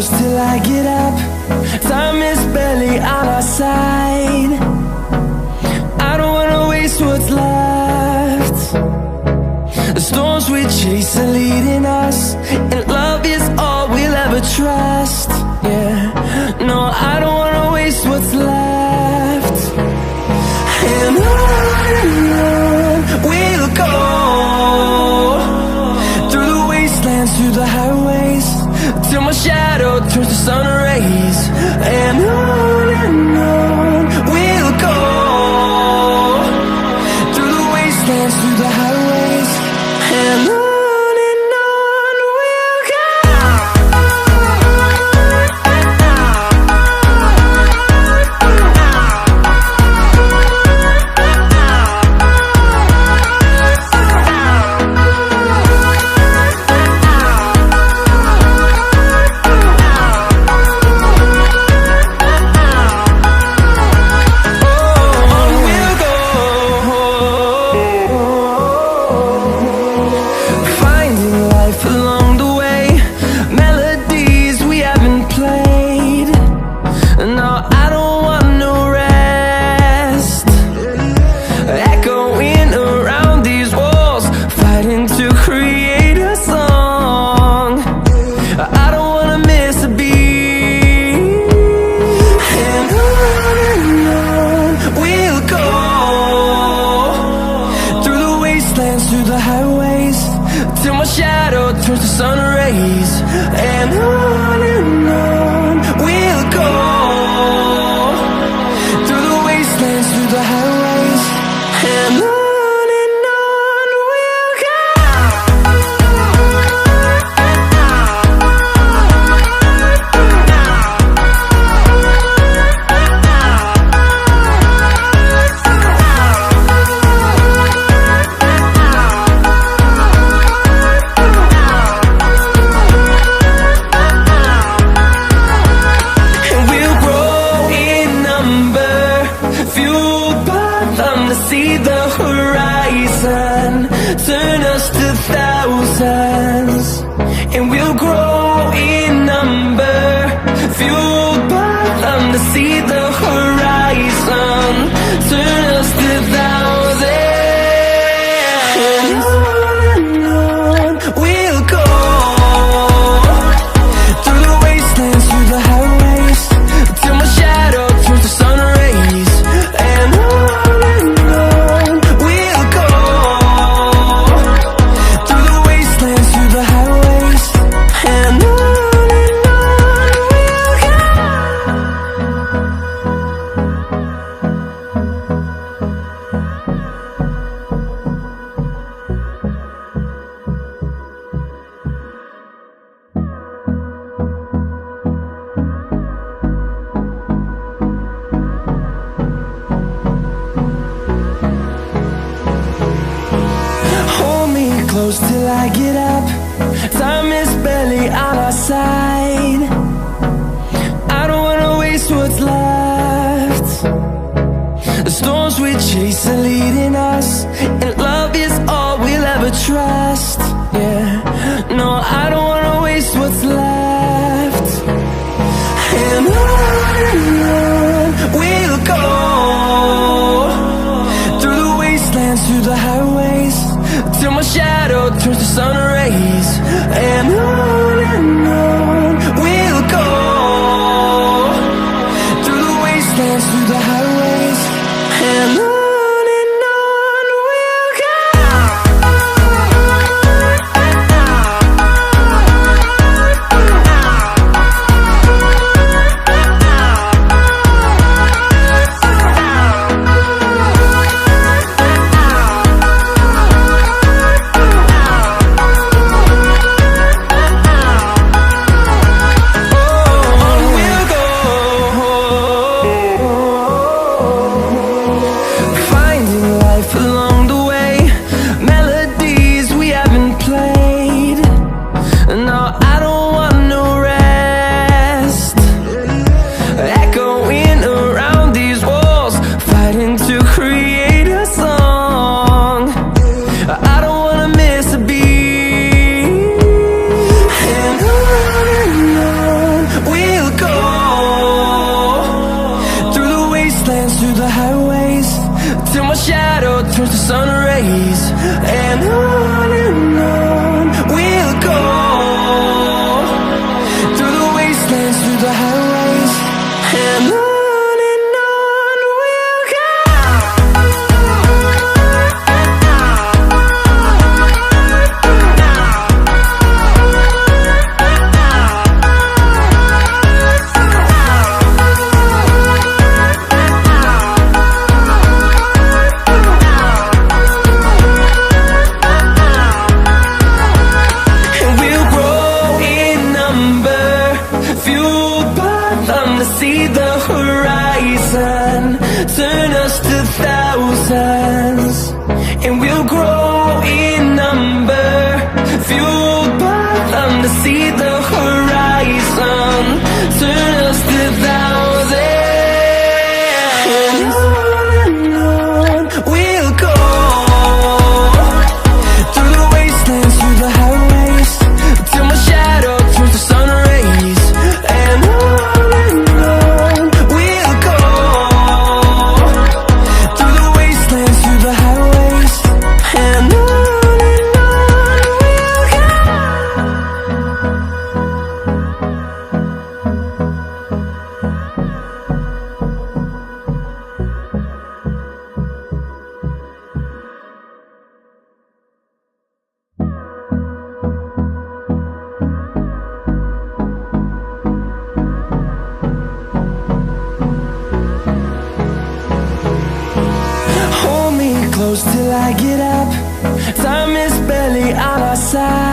close till I get up. Time is barely on our side. I don't wanna waste what's left. The storms we chase are leading us, and love is all we'll ever trust. Yeah, no, I don't wanna waste what's left. And on we'll go, through the wastelands, through the highways, till my shadow turns to sun rays. And on we'll go, through the wastelands, through the highways, and on we'll go. Through the highways, till my shadow turns to sun rays. And on we'll go, through the wastelands, through the highways, and on we'll go. See the horizon, turn us to thousands, and we'll grow in number, fueled by them. To see the horizon, turn us to thousands, and on we'll go, through the wastelands, through the highways, till my shadow turns to sun rays. And close till I get up. Time is barely on our side. I don't wanna waste what's left. The storms we chase are leading us, and love is all we'll ever trust. Yeah, no, I don't wanna waste what's left. And on we'll go, through the wastelands, through the highways, till my shadow turns to sun rays. And on we'll go, through the wastelands, through the highways, and on. Oh, towards the sun rays, and on we'll go, through the wastelands, through the highways, and on we'll go. See the horizon, turn us to thousands, and we'll grow in number, fueled by them to see the horizon, turn us to thousands, and on we'll go, through the wastelands, through the highways, till my shadow turns to sun rays, and on close till I get up. Time is barely on our side.